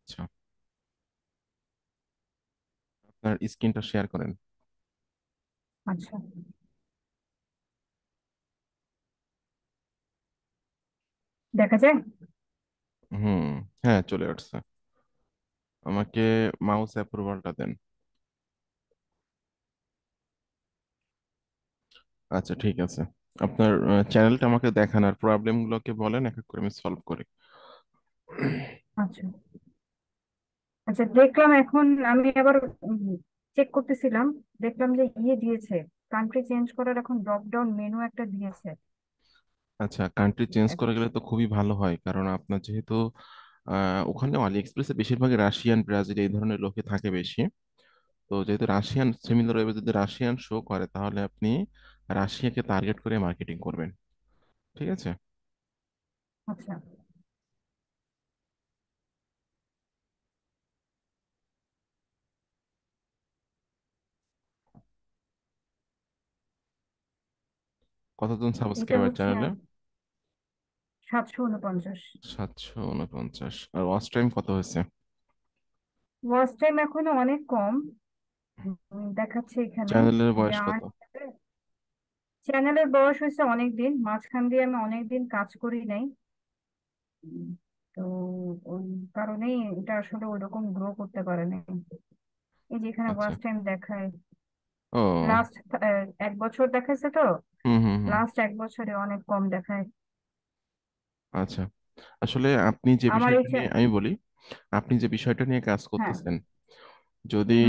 আচ্ছা, আপনার স্ক্রিনটা শেয়ার করেন। আচ্ছা, দেখা যায়। হুম। হ্যাঁ, চলে আসছে। আমাকে মাউস অ্যাপ্রুভালটা দেন। আচ্ছা, ঠিক আছে। আপনার চ্যানেলটা আমাকে দেখান আর প্রবলেমগুলোকে বলেন, এক এক করে আমি সলভ করি। আচ্ছা, আচ্ছা, দেখলাম এখন। আমি আবার চেক করতেছিলাম, দেখলাম যে দিয়েছে, কান্ট্রি চেঞ্জ করার এখন ড্রপ ডাউন মেনু একটা দিয়েছে। আচ্ছা, কান্ট্রি চেঞ্জ এক- করে গেলে তো খুবই ভালো হয়, কারণ আপনার যেহেতু ওখানে আলি এক্সপ্রেসে বেশিরভাগই রাশিয়ান, ব্রাজিল এই ধরনের লোকে থাকে বেশি। তো যেহেতু রাশিয়ান সিমিলার ওয়েবে যদি রাশিয়ান শো করে, তাহলে আপনি রাশিয়াকে টার্গেট করে মার্কেটিং করবেন। ঠিক আছে। আচ্ছা, কতজন এটা সাবস্ক্রাইবার হচ্ছে চ্যানেলে? 749। 749। আর ওয়াচ টাইম কত হয়েছে? ওয়াচ টাইম এখনো অনেক কম। দেখাচ্ছে এখানে চ্যানেলের যে বয়স কত? চ্যানেলের বয়স হয়েছে অনেক দিন, মাঝখান দিয়ে আমি অনেক দিন কাজ করি নাই। উম, তো ওই কারণেই এটা আসলে ওইরকম গ্রো করতে পারে নাই। এই যে এখানে আচ্ছা। ওয়াচ টাইম দেখায়, ও। লাস্ট 1 বছর দেখাইছে তো। হুম, হুম, হুম। লাস্ট 1 বছরে অনেক কম দেখায়। আচ্ছা, আসলে আপনি যে আমার বিষয়টা এই নিয়ে আমি বলি, আপনি যে বিষয়টা নিয়ে কাজ হ্যাঁ। করতেছেন, যদি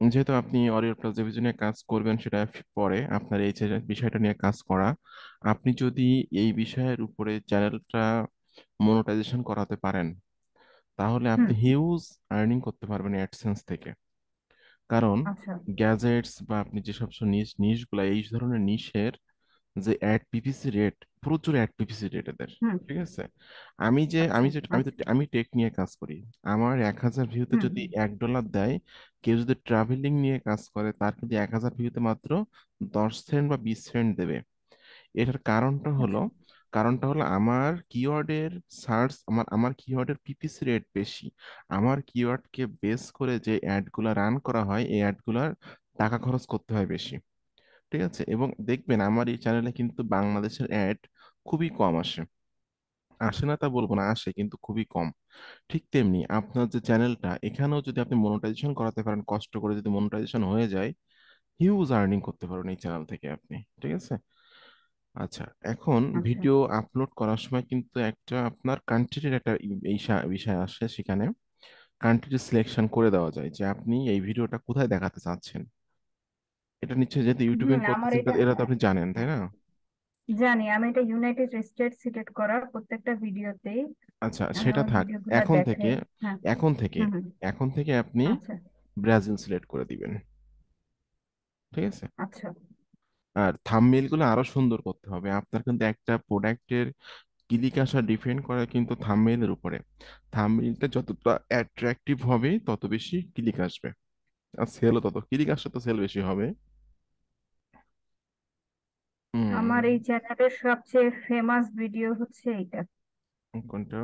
হুম। যেহেতু আপনি অরিওর প্লাস ডিভিশন নিয়ে কাজ করবেন, সেটা পরে আপনার এই যে বিষয়টা নিয়ে কাজ করা, আপনি যদি এই বিষয়ের উপরে চ্যানেলটা মনোটাইজেশন করাতে পারেন, তাহলে হুম। আপনি হিউজ আর্নিং করতে পারবেন অ্যাডসেন্স থেকে। কারণ আচ্ছা। গ্যাজেটস বা আপনি যেসব নিশগুলা, এই ধরনের নিশের যে অ্যাড পিপিসি রেট, প্রচুর অ্যাড পিপিসি রেট এদের। হুম। ঠিক আছে। আমি যে আচ্ছা, আমি যে আমি তো আচ্ছা। আমি টেক নিয়ে কাজ করি। আমার 1,000 ভিউতে হুম। যদি $1 দেয়, কেউ যদি ট্রাভেলিং নিয়ে কাজ করে, তার কিন্তু 1,000 ভিউতে মাত্র 10 সেন্ট বা 20 সেন্ট দেবে। এটার আচ্ছা। কারণটা হলো আমার কিওয়ার্ডের সার্চ, আমার কিওয়ার্ডের পিপিসি রেট বেশি। আমার কিওয়ার্ডকে বেস করে যে অ্যাডগুলা রান করা হয়, এই অ্যাডগুলার টাকা খরচ করতে হয় বেশি। ঠিক আছে। এবং দেখবেন আমার এই চ্যানেলে কিন্তু বাংলাদেশের অ্যাড খুবই কম আসে। আসে না তা বলবো না, আসে কিন্তু খুবই কম। ঠিক তেমনি আপনার যে চ্যানেলটা, এখানেও যদি আপনি মনিটাইজেশন করাতে পারেন, কষ্ট করে যদি মনিটাইজেশন হয়ে যায়, হিউজ আর্নিং করতে পারেন এই চ্যানেল থেকে আপনি। ঠিক আছে। আচ্ছা, এখন আচ্ছা। ভিডিও আপলোড করার সময় কিন্তু একটা আপনার কান্ট্রির একটা বিষয় আসে সেখানে। কান্ট্রি সিলেকশন করে দেওয়া যায় যে আপনি এই ভিডিওটা কোথায় দেখাতে চাচ্ছেন। এটা নিশ্চয়ই, যেহেতু ইউটিউবে আমার করতেছেন, এটা এরা তো আপনি জানেন, তাই না? জানি। আমি এটা ইউনাইটেড স্টেট সিলেক্ট করা প্রত্যেকটা ভিডিওতেই। আচ্ছা, আমি সেটা আমার থাক। ভিডিওগুলো এখন থেকে দেখাই। হ্যাঁ। এখন থেকে হুম, হুম। এখন থেকে আপনি আচ্ছা, ব্রাজিল সিলেক্ট করে দিবেন। ঠিক আছে। আচ্ছা, আর থাম্বনেইল গুলো আরো সুন্দর করতে হবে। আপনার কিন্তু একটা প্রোডাক্টের ক্লিক আসা ডিপেন্ড করে কিন্তু থাম্বনেইলের উপরে। থাম্বনেইলটা যতটা অ্যাট্রাকটিভ হবে, তত বেশি ক্লিক আসবে। আর সেলও তত, ক্লিক আসলে তো সেল বেশি হবে। আমার হুম। এই চ্যানেলের সবচেয়ে ফেমাস ভিডিও হচ্ছে এইটা। কোনটা?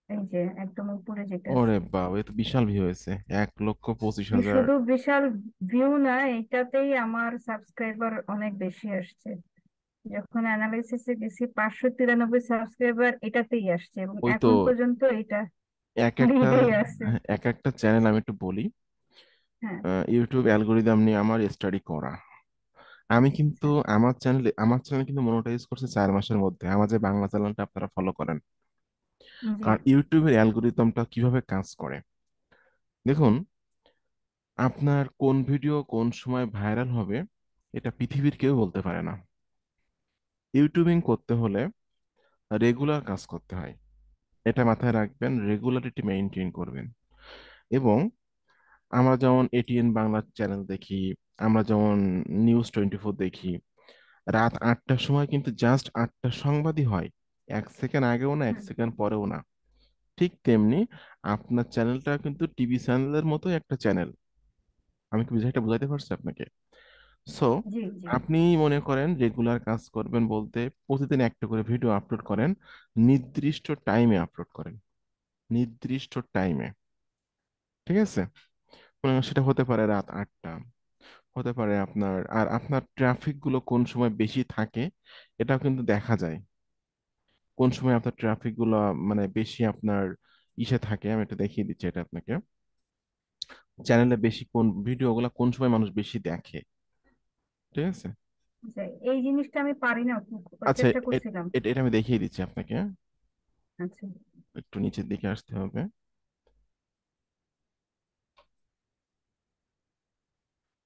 এই যে একদম উপরে যেটা ওরে আছে। বাবা, এ তো বিশাল ভিউ হয়েছে, 1,25,000। শুধু বিশাল ভিউ না, এটাতেই আমার সাবস্ক্রাইবার অনেক বেশি আসছে। যখন অ্যানালাইসিসে গেছি, 593 সাবস্ক্রাইবার এটাতেই আসছে, এবং ওই তো এখন পর্যন্ত এটা এক একটা লিডেই আছে। এক একটা চ্যানেল আমি একটু বলি। হ্যাঁ। ইউটিউব অ্যালগোরিদম নিয়ে আমার স্টাডি করা। আমি কিন্তু আচ্ছা। আমার চ্যানেল কিন্তু মনোটাইজ করছে 4 মাসের মধ্যে, আমার যে বাংলা চ্যানেলটা আপনারা ফলো করেন। জি। কারণ ইউটিউবের অ্যালগোরিদমটা কিভাবে কাজ করে দেখুন। আপনার কোন ভিডিও কোন সময় ভাইরাল হবে, এটা পৃথিবীর কেউ বলতে পারে না। ইউটিউবিং করতে হলে রেগুলার কাজ করতে হয়। এটা মাথায় রাখবেন, রেগুলারিটি মেনটেন করবেন। এবং আমরা যেমন এটিএন বাংলা চ্যানেল দেখি, আমরা যেমন নিউজ 24 দেখি, রাত 8টার সময় কিন্তু জাস্ট 8টার সংবাদই হয়। 1 সেকেন্ড আগেও না, এক হুম। সেকেন্ড পরেও না। ঠিক তেমনি আপনার চ্যানেলটা কিন্তু টিভি চ্যানেলের মতো একটা চ্যানেল। আমি কি বিষয়টা বুঝাইতে পারছি আপনাকে? সো জি, জি। আপনি মনে করেন রেগুলার কাজ করবেন বলতে, প্রতিদিন একটা করে ভিডিও আপলোড করেন, নির্দিষ্ট টাইমে আপলোড করেন। নির্দিষ্ট টাইমে, ঠিক আছে? সেটা হতে পারে রাত 8টা, হতে পারে আপনার, আর আপনার ট্রাফিক গুলো কোন সময় বেশি থাকে এটাও কিন্তু দেখা যায়। কোন সময় আপনার ট্রাফিক গুলো মানে বেশি আপনার ইসে থাকে, আমি এটা দেখিয়ে দিচ্ছি এটা আপনাকে। চ্যানেলে বেশি কোন ভিডিওগুলো কোন সময় মানুষ বেশি দেখে, ঠিক আছে? আচ্ছা, এই জিনিসটা আমি পারি না, আচ্ছা, চেষ্টা করছিলাম। এটা আমি দেখিয়ে দিচ্ছি আপনাকে। আচ্ছা। একটু নিচের দিকে আসতে হবে।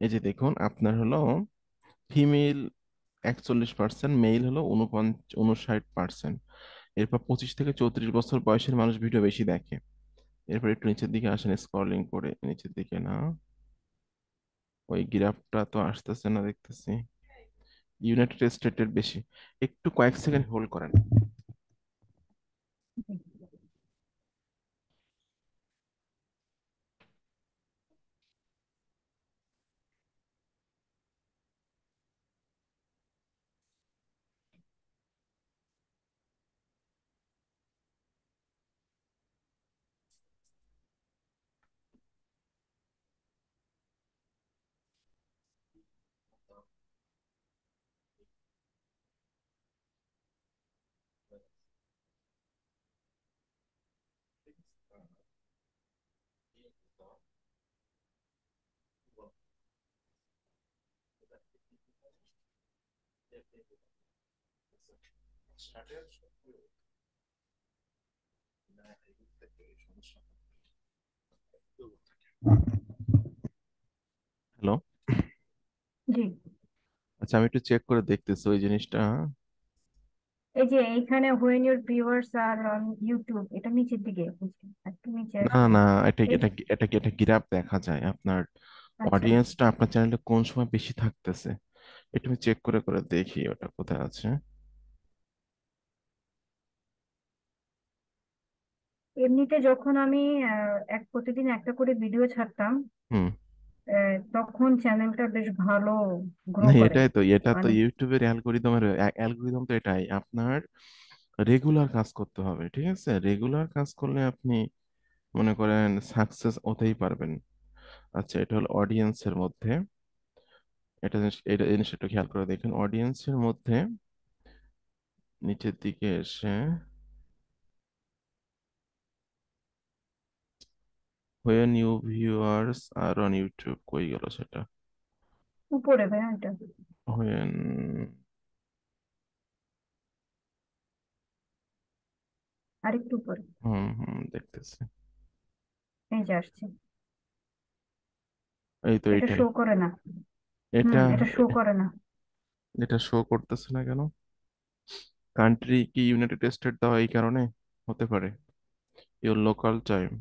এই যে দেখুন, আপনার হলো ফিমেল 41%, মেল হলো 59%। এরপর 25 থেকে 34 বছর বয়সের মানুষ ভিডিও বেশি দেখে। এরপর একটু নিচের দিকে আসেন, স্ক্রলিং করে নিচের দিকে না, ওই গ্রাফটা তো আসতেছে না দেখতেছি। ইউনাইটেড স্টেটের বেশি। একটু কয়েক সেকেন্ড হোল্ড করেন। হ্যালো। জি। আচ্ছা, আমি একটু চেক করে দেখতেছি ওই জিনিসটা। এই যে এইখানে when your viewers are on YouTube, এটা নিচের দিকে, বুঝলি একটু নিচে না আসলে। না, এটা এই এটা এটা কি, এটা গ্রাফ দেখা যায় আপনার আচ্ছা, অডিয়েন্সটা আপনার চ্যানেলে কোন সময় বেশি থাকতেছে। এটা আমি চেক করে করে দেখি ওটা কোথায় আছে। এমনিতে যখন আমি প্রতিদিন একটা করে ভিডিও ছাড়তাম, হুম। তখন চ্যানেলটা বেশ ভালো গ্রো না, করে। এটা তো মানে ইউটিউবের অ্যালগোরিদম তো এটাই আপনার রেগুলার কাজ করতে হবে, ঠিক আছে? রেগুলার কাজ করলে আপনি মনে করেন সাকসেস হতেই পারবেন। আচ্ছা, এটা হলো অডিয়েন্সের মধ্যে, এটা জিনিস একটু খেয়াল করে দেখেন অডিয়েন্সের মধ্যে নিচের দিকে এসে when you viewers are on YouTube, কই গেল সেটা? উপরে ভাইয়া এটা, হোয়েন, আরেকটু উপরে। হুম হুম, দেখতেছি। এই যে আসছে। এই তো এটা এটাই। শো করে না। এটা এটা শো করে না। এটা শো করতেছে না কেন? কান্ট্রি কি ইউনাইটেড স্টেট দেওয়া, এই কারণে হতে পারে। ইওর লোকাল টাইম,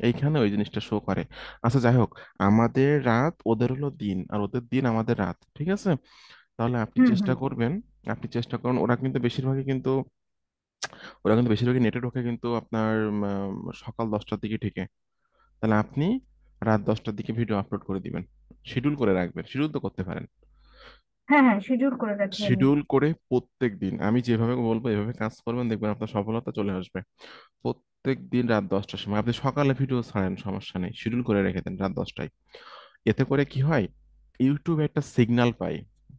এইখানে ওই জিনিসটা শো করে। আচ্ছা, যাই হোক, আমাদের রাত ওদের হলো দিন, আর ওদের দিন আমাদের রাত, ঠিক আছে? তাহলে আপনি হুম চেষ্টা হুম। করবেন, আপনি চেষ্টা করুন, ওরা কিন্তু বেশিরভাগই নেটে ঢোকে কিন্তু আপনার সকাল 10টার দিকে ঠিকে। তাহলে আপনি রাত 10টার দিকে ভিডিও আপলোড করে দিবেন, শিডিউল করে রাখবেন, শিডিউল তো করতে পারেন। হ্যাঁ হ্যাঁ, শিডিউল করে রাখি আমি। শিডিউল করে প্রত্যেক দিন আমি যেভাবে বলবো এভাবে কাজ করবেন, দেখবেন আপনার সফলতা চলে আসবে। প্রত্যেক দিন রাত 10টার সময় আপনি সকালে ভিডিও ছাড়েন, সমস্যা নেই, শিডিউল করে রেখে দেন রাত 10টায়। এতে করে কি হয়, ইউটিউবে একটা সিগন্যাল পাই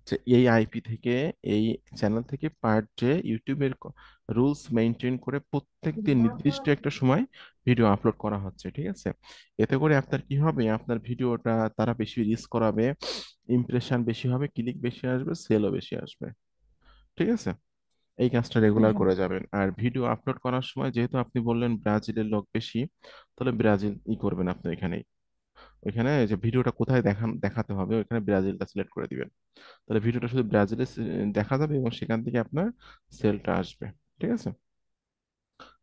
যে এই আইপি থেকে, এই চ্যানেল থেকে পার ডে ইউটিউবের রুলস মেনটেন করে প্রত্যেক দিন নির্দিষ্ট একটা সময় ভিডিও আপলোড করা হচ্ছে, ঠিক আছে? এতে করে আপনার কি হবে, আপনার ভিডিওটা তারা বেশি রিচ করাবে, ইমপ্রেশন বেশি হবে, ক্লিক বেশি আসবে, সেলও বেশি আসবে, ঠিক আছে? এই কাজটা রেগুলার জি। করে যাবেন। আর ভিডিও আপলোড করার সময় যেহেতু আপনি বললেন ব্রাজিলের লোক বেশি, তাহলে ব্রাজিল করবেন আপনি এখানেই। ওইখানে যে ভিডিওটা কোথায় দেখাতে হবে ওইখানে ব্রাজিলটা সিলেক্ট করে দিবেন। তাহলে ভিডিওটা শুধু ব্রাজিলে দেখা যাবে এবং সেখান থেকে আপনার সেলটা আসবে, ঠিক আছে?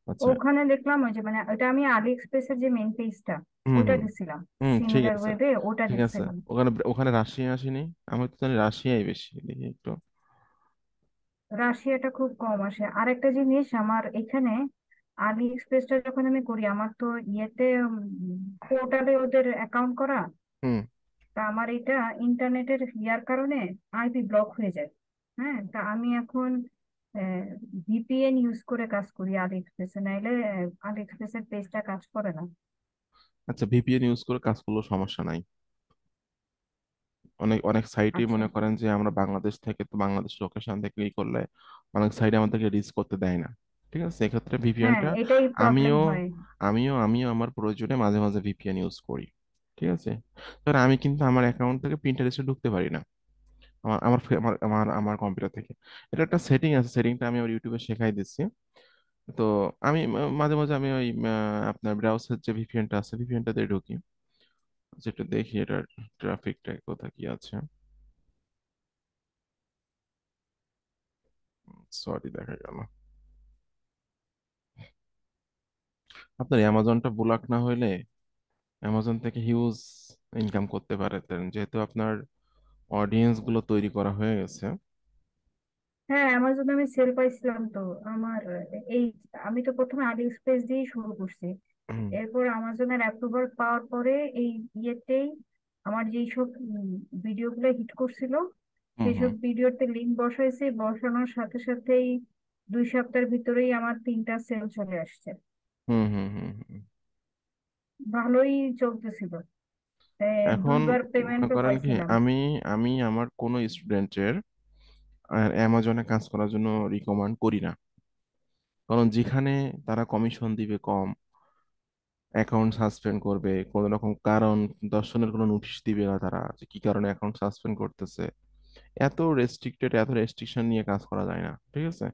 আচ্ছা। ওখানে দেখলাম ওই যে, মানে ওটা আমি আলি এক্সপ্রেসের যে মেন পেজটা, হুম ওটা হুম দিছিলাম। হুম, ঠিক সিমিলার আছে, ওয়েবে ওটা ঠিক আছে। দিছিলাম। ওখানে ওখানে রাশিয়া আসেনি? আমি তো জানি রাশিয়াই বেশি, দেখি একটু। রাশিয়াটা খুব কম আসে। আর একটা জিনিস, আমার এখানে আলি এক্সপ্রেসটা যখন আমি করি, আমার তো ইয়েতে পোর্টালে ওদের অ্যাকাউন্ট করা। হুম। তা আমার এটা ইন্টারনেটের ইয়ার কারণে আইপি ব্লক হয়ে যায়। হ্যাঁ, তা আমি এখন ভিপিএন ইউজ করে কাজ করি আলি এক্সপ্রেসে, নাইলে আলি এক্সপ্রেসের পেজটা কাজ করে না। আচ্ছা, ভিপিএন ইউজ করে কাজ করলেও সমস্যা নাই। অনেক অনেক সাইটই আচ্ছা। মনে করেন যে আমরা বাংলাদেশ থেকে, তো বাংলাদেশ লোকেশন থেকে ই করলে অনেক সাইডে আমাদেরকে রিচ করতে দেয় না। ঠিক আছে, এক্ষেত্রে হ্যাঁ, ভিপিএনটা এটাই প্রবলেম আমিও হয়। আমিও আমার প্রয়োজনে মাঝে মাঝে ভিপিএন ইউজ করি। ঠিক আছে, কারণ আমি কিন্তু আমার অ্যাকাউন্ট থেকে প্রিন্টারেস্টে ঢুকতে পারি না, আমার আমার ফে- আমার আমার আমার কম্পিউটার থেকে। এটা একটা সেটিং আছে, সেটিংটা আমি আমার ইউটিউবে শেখাই দিচ্ছি। তো আমি মাঝে মাঝে আমি ওই আপনার ব্রাউজার যে ভিপিএনটা আছে, ভিপিএনটাতে ঢুকি, যেটা দেখি এটার ট্রাফিকটা কোথায় কি আছে। সরি, দেখা গেল। আপনার অ্যামাজনটা ব্লক না হইলে অ্যামাজন থেকে হিউজ ইনকাম করতে পারতেন, যেহেতু আপনার অডিয়েন্স গুলো তৈরি করা হয়ে গেছে। হ্যাঁ, অ্যামাজনে আমি সেল পাইছিলাম তো। আমার এই আমি তো প্রথমে আলি এক্সপ্রেস দিয়েই শুরু করছি। হুম এরপর আমাজনের অ্যাপ্রুভাল পাওয়ার পরে এই ইয়েতেই আমার যেই সব ভিডিও গুলো হিট করছিল, হুম সেই হুম সব ভিডিওতে লিঙ্ক বসাইছি, বসানোর সাথে সাথেই 2 সপ্তাহের ভিতরেই আমার 3টা সেল চলে আসছে। হুম হুম হুম হুম। ভালোই চলতেছিল। এখন 2বার মনে পেমেন্টও করেন কি, পাইছিলাম। আমি আমি আমার কোনো স্টুডেন্টের অ্যামাজনে কাজ করার জন্য রিকমেন্ড করি না। কারণ যেখানে তারা কমিশন দিবে কম, অ্যাকাউন্ট সাসপেন্ড করবে কোনো রকম কারণ, দর্শনের কোনো নোটিশ দিবে না তারা যে কি কারণে অ্যাকাউন্ট সাসপেন্ড করতেছে, এত রেস্ট্রিকশন নিয়ে কাজ করা যায় না। ঠিক আছে,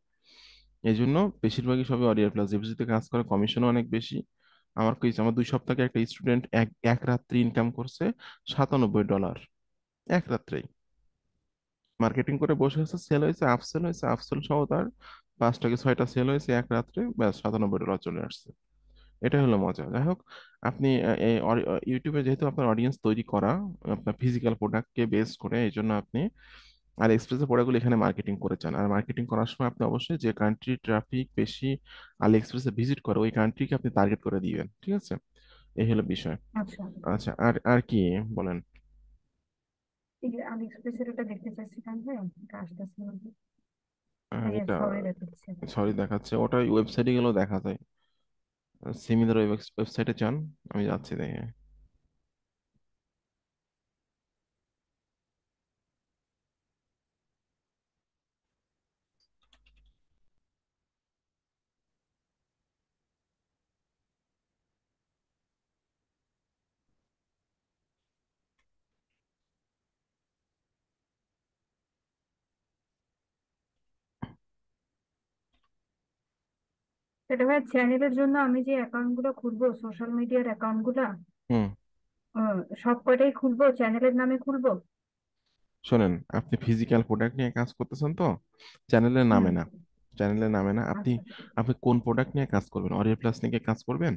এই জন্য বেশিরভাগই সবই অরিয়ার প্লাস জিপিসিতে কাজ করে, কমিশনও অনেক বেশি। আমার 2 সপ্তাহে একটা স্টুডেন্ট এক এক রাত্রি ইনকাম করছে $97। এক রাত্রেই মার্কেটিং করে বসে আছে, সেল হয়েছে, আপসেল হয়েছে, আপসেল সহ তার 5টা কি 6টা সেল হয়েছে এক রাত্রে, ব্যাস $97 চলে আসছে। এটা হলো মজা। যাই হোক, আপনি ইউটিউবে যেহেতু আপনার অডিয়েন্স তৈরি করা আপনার ফিজিক্যাল প্রোডাক্টকে বেস করে, এই জন্য আপনি আর এক্সপ্রেসের প্রোডাক্টগুলো এখানে মার্কেটিং করে চান। আর মার্কেটিং করার সময় আপনি অবশ্যই যে কান্ট্রি ট্রাফিক বেশি আলি এক্সপ্রেসে ভিজিট করে ওই কান্ট্রিকে আপনি টার্গেট করে দিবেন। ঠিক আছে, এই হলো বিষয়। আচ্ছা, আচ্ছা, আর আর কি বলেন? ঠিক আছে, আলি এক্সপ্রেসের ওটা দেখতে চাচ্ছিলাম যে এটা আসতেছে না। এই যে এটা সবাই দেখাচ্ছে। সরি দেখাচ্ছে, ওটা ওয়েবসাইটে গেলেও দেখা যায়। সিমিলার ওয়েবসাইটে চান, আমি যাচ্ছি দেখে। এটা ভাই চ্যানেলের জন্য আমি যে অ্যাকাউন্ট গুলো খুলবো, সোশ্যাল মিডিয়ার অ্যাকাউন্ট গুলা হুম। সব কয়টাই খুলবো, চ্যানেলের নামে খুলবো? শোনেন, আপনি ফিজিক্যাল প্রোডাক্ট নিয়ে কাজ করতেছেন তো, চ্যানেলের নামে হুম। না। চ্যানেলের নামে না। আপনি আচ্ছা, আপনি কোন প্রোডাক্ট নিয়ে কাজ করবেন? অরিও প্লাস নিয়ে কাজ করবেন?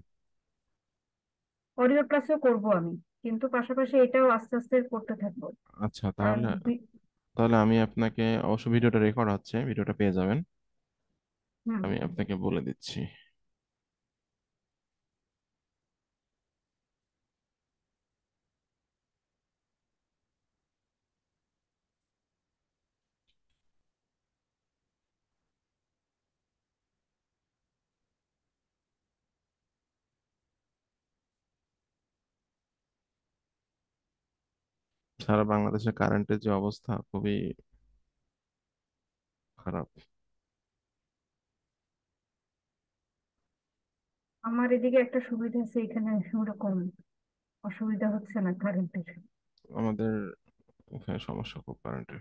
অডিও ক্লাসও করবো আমি, কিন্তু পাশাপাশি এটাও আস্তে আস্তে করতে থাকবো। আচ্ছা, কারণ তাহলে তাহলে আমি আপনাকে, অবশ্য ভিডিওটা রেকর্ড হচ্ছে, ভিডিওটা পেয়ে যাবেন। হুম, আমি আপনাকে বলে দিচ্ছি। সারা বাংলাদেশে কারেন্টের যে অবস্থা, খুবই খারাপ। আমার এদিকে একটা সুবিধা আছে, এখানে ওরকম অসুবিধা হচ্ছে না কারেন্টের। আমাদের এখানে সমস্যা খুব কারেন্টের।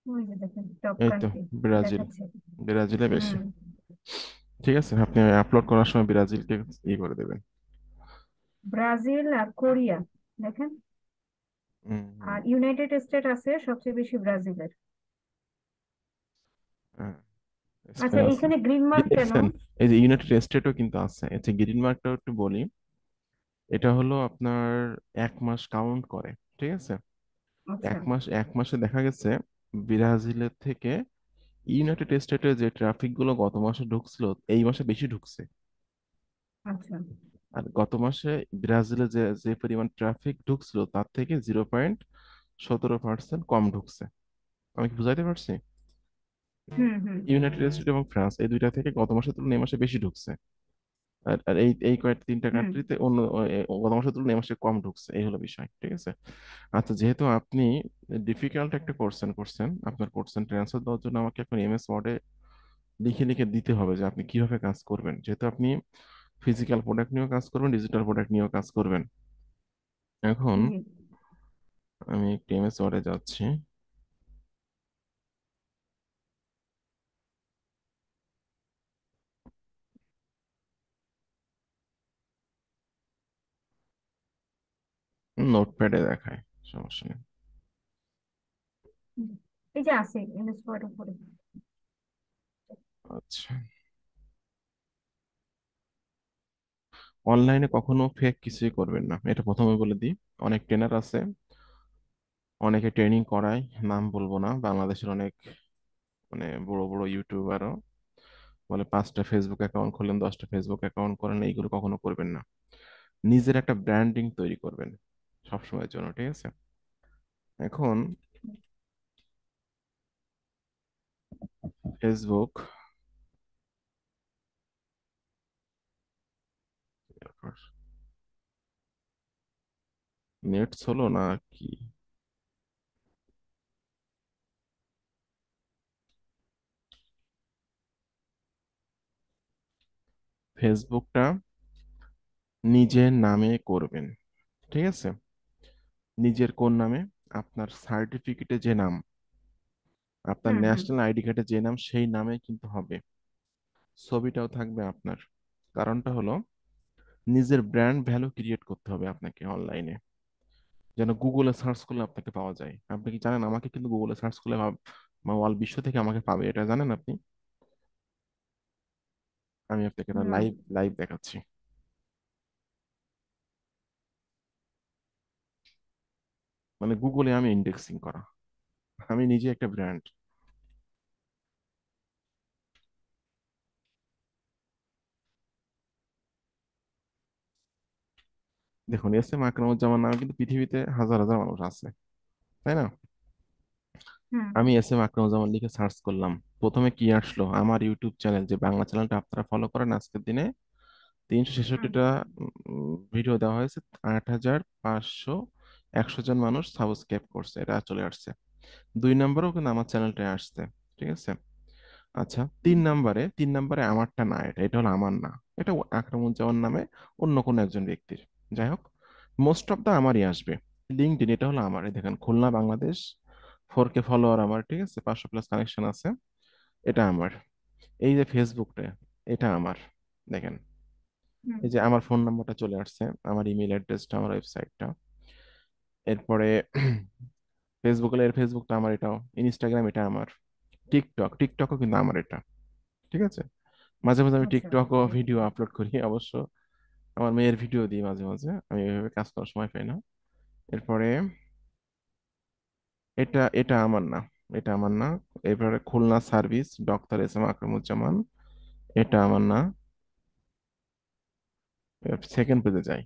ওই যে দেখেন, টপ এই তো কান্ট্রি ব্রাজিল, দেখাচ্ছে। ব্রাজিলে বেশি। হুম। ঠিক আছে, আপনি আপলোড করার সময় ব্রাজিলকে করে দেবেন। ব্রাজিল আর কোরিয়া দেখেন। হুম হুম। আর ইউনাইটেড স্টেট আছে সবচেয়ে বেশি ব্রাজিলের। হ্যাঁ, আচ্ছা, স্পেন আছে। এখানে গ্রিন এই মার্ক কেন? দেখছেন, এই যে ইউনাইটেড স্টেটও কিন্তু আছে। আচ্ছা, গ্রিন মার্কটাও একটু বলি। এটা হলো আপনার 1 মাস কাউন্ট করে। ঠিক আছে, আচ্ছা, 1 মাসে দেখা গেছে ব্রাজিলের থেকে ইউনাইটেড স্টেটে যে ট্রাফিক গুলো গত মাসে ঢুকছিল, এই মাসে বেশি ঢুকছে। আচ্ছা, আর গত মাসে ব্রাজিলে যে যে পরিমাণ ট্রাফিক ঢুকছিল তার থেকে 17% কম ঢুকছে। আমি কি বুঝাইতে পারছি? হুম হুম ইউনাইটেড স্টেট এবং ফ্রান্স এই দুইটা থেকে গত মাসের তুলনায় এই মাসে বেশি ঢুকছে। আর আর এই এই কয়েক তিনটা হুম কান্ট্রিতে অন্য গত মাসের তুলনায় এই মাসে কম ঢুকছে, এই হলো বিষয়, ঠিক আছে? আচ্ছা, যেহেতু আপনি ডিফিকাল্ট একটা কোশ্চেন করছেন, আপনার কোশ্চেনটা অ্যান্সার দেওয়ার জন্য আমাকে এখন এমএস ওয়ার্ডে লিখে লিখে দিতে হবে যে আপনি কিভাবে কাজ করবেন, যেহেতু আপনি ফিজিক্যাল প্রোডাক্ট নিয়েও কাজ করবেন, ডিজিটাল প্রোডাক্ট নিয়েও কাজ করবেন। এখন জি। আমি একটু এমএস ওয়ার্ডে যাচ্ছি। নোটপ্যাডে দেখায়, সমস্যা নেই। হুম। এই যে আছে এমএস ওয়ার্ড উপরে। আচ্ছা, অনলাইনে কখনো ফেক কিছুই করবেন না, এটা প্রথমে বলে দিই। অনেক ট্রেনার আছে, অনেকে ট্রেনিং করায়, নাম বলবো না, বাংলাদেশের অনেক মানে বড় বড় ইউটিউবারও বলে 5টা ফেসবুক অ্যাকাউন্ট খুললেন, 10টা ফেসবুক অ্যাকাউন্ট করেন, এইগুলো কখনো করবেন না। নিজের একটা ব্র্যান্ডিং তৈরি করবেন সবসময়ের জন্য, ঠিক আছে? এখন ফেসবুক, নেটস হলো না কি? ফেসবুকটা নিজের নামে করবেন, ঠিক আছে? নিজের কোন নামে? আপনার সার্টিফিকেটে যে নাম, আপনার হুম হুম ন্যাশনাল আইডি কার্ডে যে নাম, সেই নামে কিন্তু হবে। ছবিটাও থাকবে আপনার। কারণটা হলো নিজের ব্র্যান্ড ভ্যালু ক্রিয়েট করতে হবে আপনাকে অনলাইনে, যেন গুগলে সার্চ করলে আপনাকে পাওয়া যায়। আপনি কি জানেন আমাকে কিন্তু গুগলে সার্চ করলে অল বিশ্ব থেকে আমাকে পাবে, এটা জানেন আপনি? আমি আপনাকে এটা না। লাইভ লাইভ দেখাচ্ছি। মানে গুগলে আমি ইন্ডেক্সিং করা, আমি নিজে একটা ব্র্যান্ড। দেখুন, এস এম আকরামুজ্জামান নামে কিন্তু পৃথিবীতে হাজার হাজার মানুষ আছে, তাই না? হুম আমি এস এম আকরামুজ্জামান লিখে সার্চ করলাম, প্রথমে কি আসলো? আমার ইউটিউব চ্যানেল, যে বাংলা চ্যানেলটা আপনারা ফলো করেন, আজকের দিনে তিনশো হুম ছেষট্টিটা ভিডিও দেওয়া হয়েছে, 8,500 জন মানুষ সাবস্ক্রাইব করছে, এটা চলে আসছে। 2 নম্বরেও কিন্তু আমার চ্যানেলটা আসছে, ঠিক আছে? আচ্ছা, তিন হুম নাম্বারে, 3 নম্বরে আমারটা না, এটা এটা হলো আমার না, এটা আকরামুজ্জামান নামে অন্য কোনো একজন ব্যক্তির। যাই হোক, মোস্ট অফ দা আমারই আসবে। লিঙ্কডইন, এটা হলো আমার, এই দেখেন, খুলনা বাংলাদেশ, 4K ফলোয়ার আমার, ঠিক আছে, 500+ কানেকশন আছে, এটা আমার। এই যে ফেসবুকটা, এটা আমার, দেখেন, হুম এই যে আমার ফোন নাম্বারটা চলে আসছে, আমার ইমেল অ্যাড্রেসটা, আমার ওয়েবসাইটটা। এরপরে ফেসবুকের ফেসবুকটা আমার, এটাও। ইনস্টাগ্রাম, এটা আমার। টিকটকও কিন্তু আমার, এটা, ঠিক আছে? মাঝে মাঝে আমি আচ্ছা। টিকটকও ভিডিও আপলোড করি অবশ্য, আমার মেয়ের ভিডিও দিই মাঝে মাঝে, আমি এভাবে কাজ করার সময় পাই না। এরপরে এটা এটা আমার না, এটা আমার না। এরপরে Khulna service, doctor S M Akramuzzaman, এটা আমার না। সেকেন্ড পেজে যাই,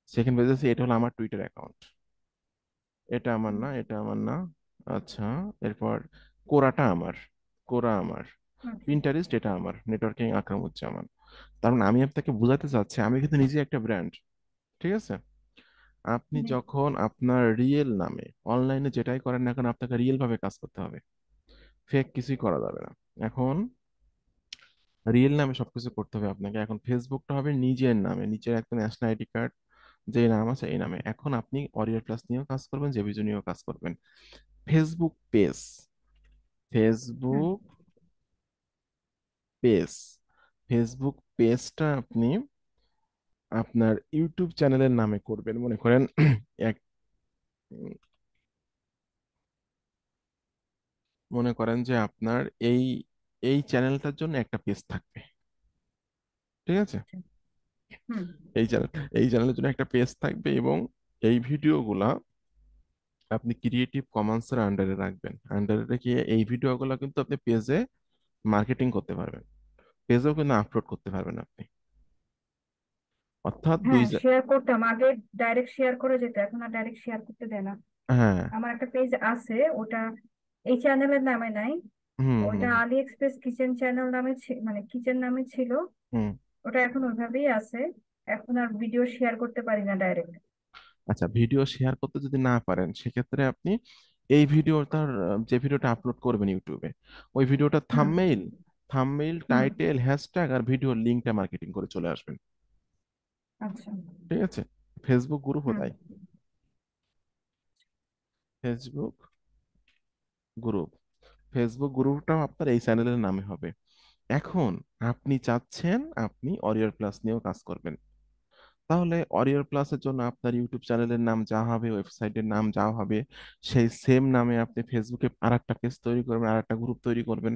সেকেন্ড পেজে এটা হলো আমার টুইটার অ্যাকাউন্ট, এটা আমার হুম, না, এটা আমার না। আচ্ছা, এরপর কোরাটা আমার, কোরা আমার। আচ্ছা। পিন্টারেস্ট, এটা আমার, নেটওয়ার্কিং আকরামুজ্জামান। তার মানে আমি আপনাকে বোঝাতে চাচ্ছি আমি কিন্তু নিজে একটা ব্র্যান্ড, ঠিক আছে? আপনি জি। যখন আপনার রিয়েল নামে অনলাইনে যেটাই করেন না কেন, আপনাকে রিয়েল ভাবে কাজ করতে হবে, ফেক কিছুই করা যাবে না। এখন রিয়েল নামে সবকিছু করতে হবে আপনাকে। এখন ফেসবুকটা হবে নিজের নামে, নিজের একটা ন্যাশনাল আইডি কার্ড যে নাম আছে এই নামে। এখন আপনি অরিয়ার প্লাস নিয়েও কাজ করবেন, জেবিজু নিয়েও কাজ করবেন। ফেসবুক পেজ, হুম ফেসবুক পেজ, ফেসবুক পেজটা আপনি আপনার ইউটিউব চ্যানেলের নামে করবেন, মনে করেন এক মনে করেন যে আপনার এই এই চ্যানেলটার জন্য একটা পেজ থাকবে, ঠিক আছে? আচ্ছা। হুম এই চ্যানেল, এই চ্যানেলের জন্য একটা পেজ থাকবে, এবং এই ভিডিওগুলা আপনি ক্রিয়েটিভ কমন্স এর আন্ডারে রাখবেন। আন্ডারে রেখে এই ভিডিওগুলো কিন্তু আপনি পেজে মার্কেটিং করতে পারবেন, পেজেও কিন্তু আপলোড করতে পারবেন আপনি। অর্থাৎ হ্যাঁ, শেয়ার করতাম আগে, ডাইরেক্ট শেয়ার করে যেত, এখন আর ডাইরেক্ট শেয়ার করতে দেয় না। হ্যাঁ। আমার একটা পেজ আছে, ওটা এই চ্যানেলের নামে নাই, হুম ওইটা হুম আলি এক্সপ্রেস কিচেন চ্যানেল নামে মানে কিচেন নামে ছিল। হুম। ওটা এখন ওইভাবেই আছে। এখন আর ভিডিও শেয়ার করতে পারি না ডাইরেক্ট। আচ্ছা, ভিডিও শেয়ার করতে যদি না পারেন, সেক্ষেত্রে আপনি এই ভিডিওটার যে ভিডিওটা আপলোড করবেন ইউটিউবে, ওই ভিডিওটা হুম থাম্বনেইল হুম। টাইটেল হ্যাশট্যাগ আর ভিডিওর লিঙ্কটা মার্কেটিং করে চলে আসবেন। আচ্ছা। ঠিক আছে? ফেসবুক গ্রুপও হুম। তাই। ফেসবুক গ্রুপ, ফেসবুক গ্রুপটাও আপনার এই চ্যানেলের নামে হবে। এখন আপনি চাচ্ছেন আপনি অরিয়র প্লাস নিয়েও কাজ করবেন, তাহলে অরিয়র প্লাসের জন্য আপনার ইউটিউব চ্যানেলের নাম যা হবে, ওয়েবসাইটের নাম যা হবে, সেই সেম নামে আপনি ফেসবুকে আর একটা পেজ তৈরি করবেন, আর একটা গ্রুপ তৈরি করবেন।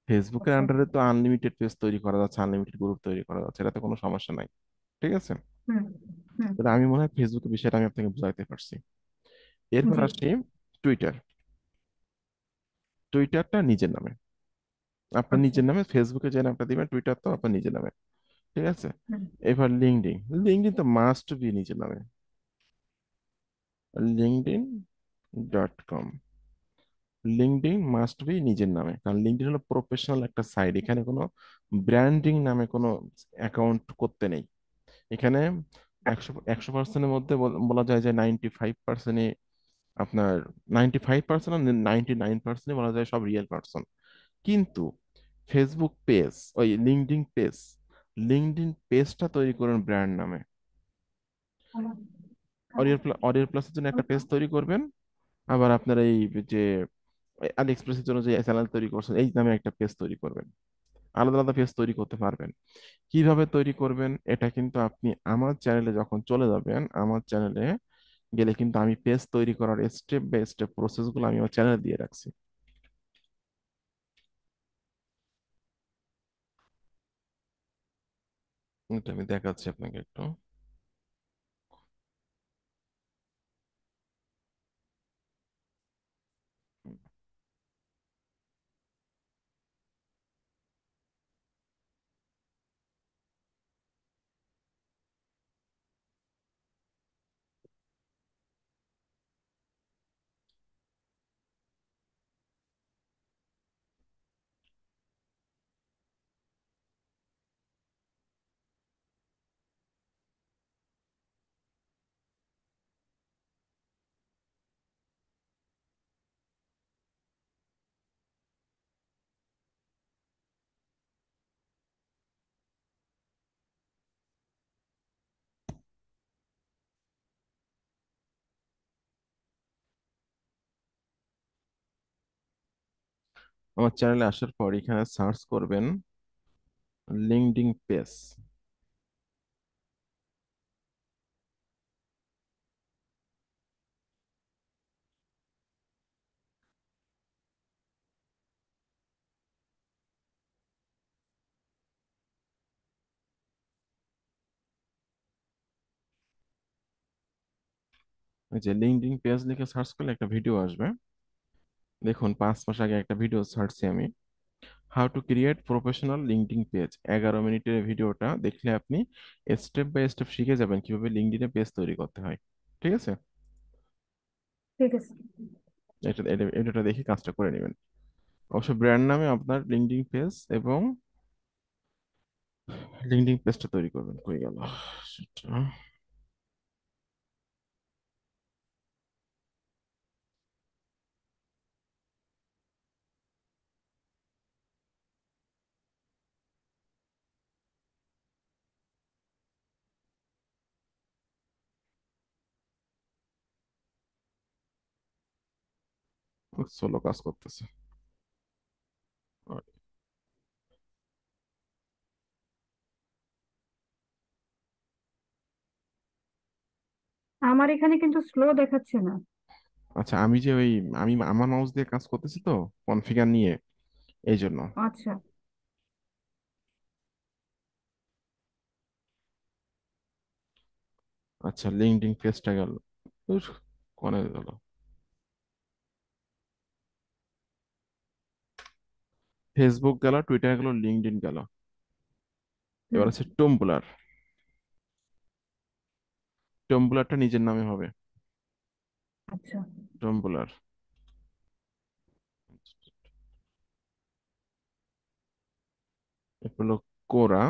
ফেসবুকের আচ্ছা। আন্ডারে তো আনলিমিটেড পেজ তৈরি করা যাচ্ছে, আনলিমিটেড গ্রুপ তৈরি করা যাচ্ছে, এটাতে কোনো সমস্যা নাই। ঠিক আছে? হুম হুম। তাহলে আমি মনে হয় ফেসবুকের বিষয়টা আমি আপনাকে বুঝাইতে পারছি। এরপর জি। আসি টুইটার। টুইটারটা নিজের নামে, আপনার আচ্ছা। নিজের নামে ফেসবুকে যে নামটা দিবেন, টুইটার তো আপনার নিজের নামে। ঠিক আছে? হুম। এবার লিঙ্কডইন, লিঙ্কডইন তো মাস্ট বি নিজের নামে। LinkedIn dot com, LinkedIn must be নিজের নামে, কারণ লিঙ্কডইন হলো প্রফেশনাল একটা সাইট, এখানে কোনো ব্র্যান্ডিং নামে কোনো অ্যাকাউন্ট করতে নেই। এখানে 100% মধ্যে বলা যায় যে 95%, আপনার 95% আর 99% বলা যায় সব রিয়েল পার্সন। কিন্তু ফেসবুক পেজ, ওই লিঙ্কডইন পেজ, লিঙ্কডইন পেজটা তৈরি করুন ব্র্যান্ড নামে। অরিয়র প্লাসের জন্য একটা পেজ তৈরি করবেন, আবার আপনার এই যে আলি এক্সপ্রেসের জন্য যে চ্যানেল তৈরি করছেন এই নামে একটা পেজ তৈরি করবেন। আলাদা আলাদা পেজ তৈরি করতে পারবেন। কিভাবে তৈরি করবেন এটা কিন্তু আপনি আমার চ্যানেলে যখন চলে যাবেন, আমার চ্যানেলে গেলে কিন্তু আমি পেজ তৈরি করার স্টেপ বাই স্টেপ প্রসেস গুলো আমি আমার চ্যানেলে দিয়ে রাখছি। এটা আমি দেখাচ্ছি আপনাকে একটু। আমার চ্যানেলে আসার পর এখানে সার্চ করবেন লিঙ্কডিন পেজ। এই যে লিঙ্কডিন পেজ লিখে সার্চ করলে একটা ভিডিও আসবে। দেখুন 5 মাস আগে একটা ভিডিও ছাড়ছি আমি, how to create professional LinkedIn page. 11 মিনিটের ভিডিওটা দেখলে আপনি স্টেপ বাই স্টেপ শিখে যাবেন কিভাবে লিঙ্কডিনে পেজ তৈরি করতে হয়। ঠিক আছে? ঠিক আছে। এটা দেখে কাজটা করে নেবেন। অবশ্য ব্র্যান্ড নামে আপনার লিঙ্কডিন পেজ এবং লিঙ্কডিন পেজটা তৈরি করবেন। কই গেল সেটা? সোলো কাজ করতেছে। আমার এখানে কিন্তু স্লো দেখাচ্ছে না। আচ্ছা, আমি যে ওই আমি আমার মাউস দিয়ে কাজ করতেছি তো কনফিগার নিয়ে, এই জন্য। আচ্ছা। আচ্ছা, লিঙ্কডিন পেজটা গেল, উফ, কোনে গেল? ফেসবুক গেল, টুইটার গেল, লিঙ্কডিন গেল। এবার হুম আছে টুম্বলার। টম্বুলারটা নিজের নামে হবে। আচ্ছা। টম্বুলার। এরপর হলো কোরা।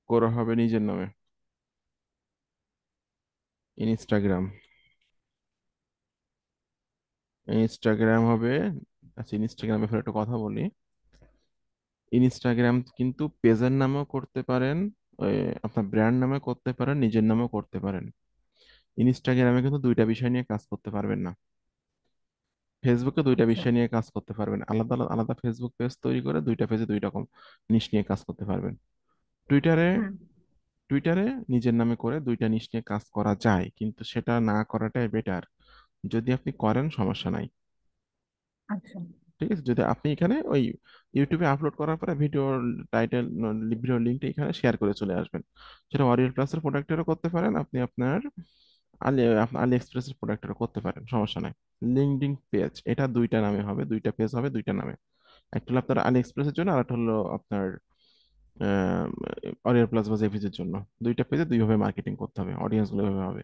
কোরা হবে নিজের নামে। ইনস্টাগ্রাম। ইনস্টাগ্রাম হবে, আচ্ছা ইনস্টাগ্রামে ফের একটা কথা বলি। ইনস্টাগ্রাম কিন্তু পেজের নামেও করতে পারেন, ওই আপনার ব্র্যান্ড নামে করতে পারেন, নিজের নামেও করতে পারেন। ইনস্টাগ্রামে কিন্তু দুইটা বিষয় নিয়ে কাজ করতে পারবেন না। ফেসবুকে দুইটা আচ্ছা। বিষয় নিয়ে কাজ করতে পারবেন, আলাদা আলাদা আলাদা ফেসবুক পেজ তৈরি করে দুইটা পেজে দুই রকম নিশ নিয়ে কাজ করতে পারবেন। টুইটারে, হুম। টুইটারে নিজের নামে করে দুইটা নিশ নিয়ে কাজ করা যায়, কিন্তু সেটা না করাটাই বেটার। যদি আপনি করেন সমস্যা নাই। আচ্ছা। ঠিক আছে, যদি আপনি এখানে ওই ইউটিউবে আপলোড করার পরে ভিডিওর টাইটেল, ভিডিওর লিঙ্কটা এখানে শেয়ার করে চলে আসবেন। সেটা অরিয়েল প্লাসের প্রোডাক্টেরও করতে পারেন আপনি, আপনার আপনার আলি এক্সপ্রেসের প্রোডাক্টেরও করতে পারেন, সমস্যা নাই। লিঙ্কডিন পেজ, এটা দুইটা নামে হবে, দুইটা পেজ হবে দুইটা নামে। একটা হলো আপনার আলি এক্সপ্রেসের জন্য, আর একটা হলো আপনার অরিয়েল প্লাস বা জেভিজের জন্য। দুইটা পেজে দুইভাবে মার্কেটিং করতে হবে, অডিয়েন্স গুলো এভাবে হবে।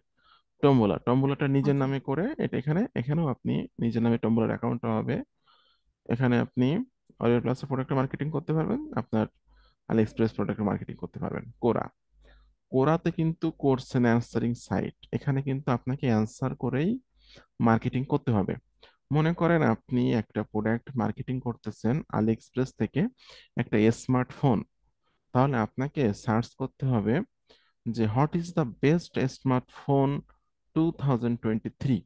টম্বোলা, টম্বোলাটা নিজের আচ্ছা। নামে করে এটা এখানে, এখানেও আপনি নিজের নামে টম্বোলার অ্যাকাউন্টটা হবে। এখানে আপনি অরিয়েল প্লাসের প্রোডাক্ট মার্কেটিং করতে পারবেন, আপনার আলি এক্সপ্রেস প্রোডাক্ট মার্কেটিং করতে পারবেন। কোরা, কোরাতে কিন্তু কোশ্চেন অ্যান্সারিং সাইট, এখানে কিন্তু আপনাকে অ্যান্সার করেই মার্কেটিং করতে হবে। মনে করেন আপনি একটা প্রোডাক্ট মার্কেটিং করতেছেন আলি এক্সপ্রেস থেকে, একটা স্মার্টফোন, তাহলে আপনাকে সার্চ করতে হবে যে what is the best smartphone 2023।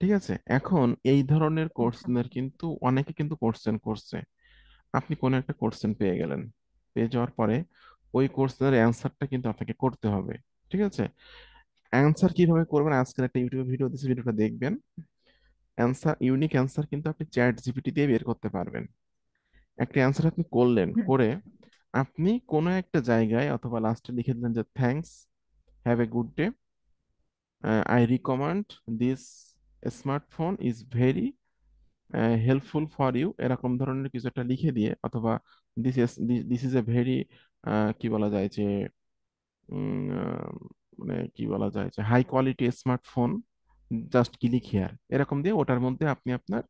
ঠিক আছে, এখন এই ধরনের আচ্ছা। কোশ্চেনের কিন্তু অনেকে কিন্তু কোশ্চেন করছে। আপনি কোনো একটা কোশ্চেন পেয়ে গেলেন, পেয়ে যাওয়ার পরে ওই কোশ্চেনের অ্যান্সারটা কিন্তু আপনাকে করতে হবে। ঠিক আছে, অ্যান্সার কিভাবে করবেন, আজকের একটা ইউটিউবে ভিডিও দিয়েছি, ভিডিওটা দেখবেন। অ্যান্সার, ইউনিক অ্যান্সার কিন্তু আপনি চ্যাট জিপিটি দিয়ে বের করতে পারবেন। একটা অ্যান্সার আপনি করলেন, হুম। করে আপনি কোনো একটা জায়গায় অথবা লাস্টে লিখে দিলেন যে thanks, have a good day, I recommend this smartphone is very helpful for you, এরকম ধরনের কিছু একটা লিখে দিয়ে, অথবা this is, this is a very, কি বলা যায় যে মানে কি বলা যায় যে high quality smartphone, just click here, এরকম দিয়ে ওটার মধ্যে আপনি আপনার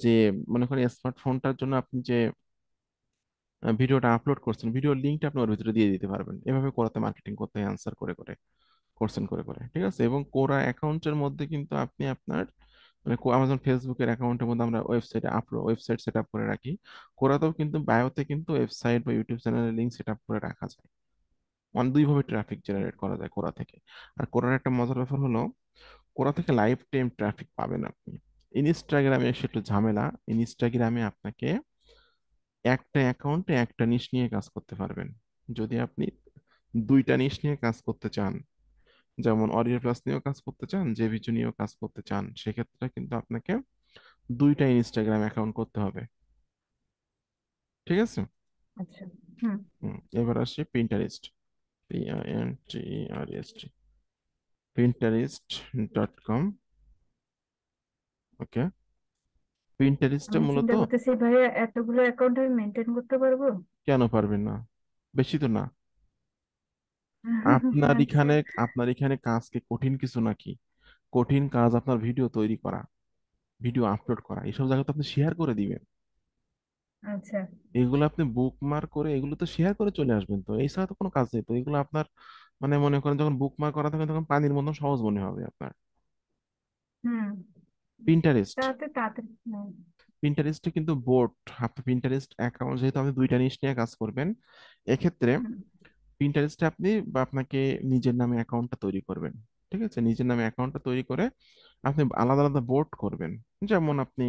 যে মনে করেন স্মার্টফোনটার জন্য আপনি যে ভিডিওটা আপলোড করছেন, ভিডিওর লিঙ্কটা আপনি ওর ভিতরে দিয়ে দিতে পারবেন। এভাবে কোরাতে মার্কেটিং করতে হয়, অ্যান্সার করে করে, করছেন করে করে। ঠিক আছে, এবং কোরা অ্যাকাউন্টের মধ্যে কিন্তু আপনি আপনার মানে আমাজন ফেসবুকের অ্যাকাউন্টের মধ্যে আমরা ওয়েবসাইটে আপলোড, ওয়েবসাইট সেট আপ করে রাখি। কোরাতেও কিন্তু বায়োতে কিন্তু ওয়েবসাইট বা ইউটিউব চ্যানেলের লিঙ্ক সেট আপ করে রাখা যায়। দুইভাবে ট্রাফিক জেনারেট করা যায় কোরা থেকে। আর কোরার একটা মজার ব্যাপার হলো, কোরা থেকে লাইফ টাইম ট্রাফিক পাবেন আপনি। ইনস্টাগ্রামে এসে একটু ঝামেলা, ইনস্টাগ্রামে আপনাকে একটা অ্যাকাউন্টে একটা নিশ নিয়ে কাজ করতে পারবেন। যদি আপনি দুইটা নিশ নিয়ে কাজ করতে চান, যেমন অরিয়ের প্লাস নিয়েও কাজ করতে চান, জেভিচু নিয়েও কাজ করতে চান, সেক্ষেত্রে কিন্তু আপনাকে দুইটা ইনস্টাগ্রাম অ্যাকাউন্ট করতে হবে। ঠিক আছে। আচ্ছা। হুম। এবার আসি পিন্টারেস্ট। PINTEREST, Pinterest.com। ওকে, পিন্টারেস্টে আমি মূলত, চিন্তা করতেছি ভাইয়া, এতগুলো অ্যাকাউন্ট আমি মেনটেন করতে পারবো? কেন পারবেন না, বেশি তো না। আপনার আচ্ছা। এখানে, আপনার এখানে কাজ কি কঠিন কিছু নাকি? কঠিন কাজ আপনার ভিডিও তৈরি করা, ভিডিও আপলোড করা, এইসব জায়গায় তো আপনি শেয়ার করে দিবেন। আচ্ছা। এগুলো আপনি বুকমার্ক করে এগুলো তো শেয়ার করে চলে আসবেন, তো এই ছাড়া তো কোনো কাজ নেই তো। এগুলো আপনার মানে মনে করেন যখন বুকমার্ক করা থাকে তখন পানির মতন সহজ মনে হবে আপনার। হুম। পিন্টারেস্ট, তাতে তাড়াতাড়ি পিন্টারেস্টে কিন্তু বোর্ড, আপনি পিন্টারেস্ট অ্যাকাউন্ট যেহেতু আপনি দুইটা জিনিস নিয়ে কাজ করবেন, এক্ষেত্রে হুম। পিন্টারেস্টে আপনি বা আপনাকে নিজের নামে অ্যাকাউন্টটা তৈরি করবেন। ঠিক আছে, নিজের নামে অ্যাকাউন্টটা তৈরি করে আপনি আলাদা আলাদা বোর্ড করবেন। যেমন আপনি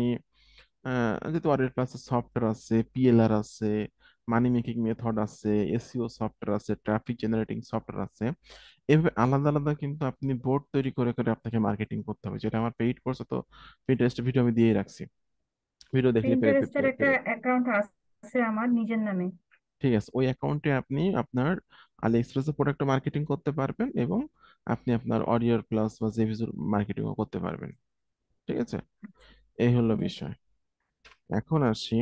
যেহেতু অরিয়েন্ট ক্লাসের সফটওয়্যার আছে, পিএলআর আছে, মানি মেকিং মেথড আছে, এসইও সফটওয়্যার আছে, ট্রাফিক জেনারেটিং সফটওয়্যার আছে, এভাবে আলাদা আলাদা কিন্তু আপনি বোর্ড তৈরি করে করে আপনাকে মার্কেটিং করতে হবে। যেটা আমার পেইড কোর্স, তো পিন্টারেস্ট ভিডিও আমি দিয়ে রাখছি, ভিডিও দেখলে পেরে পিন্টারেস্টের একটা পেরে। অ্যাকাউন্ট আছে আমার নিজের নামে। ঠিক আছে, ওই অ্যাকাউন্টে আপনি আপনার আলি এক্সপ্রেসের প্রোডাক্ট মার্কেটিং করতে পারবেন, এবং আপনি আপনার অরিয়ার প্লাস বা জেভিজুর মার্কেটিংও করতে পারবেন। ঠিক আছে, এই হলো ঠিক আছে। বিষয়। এখন আসি,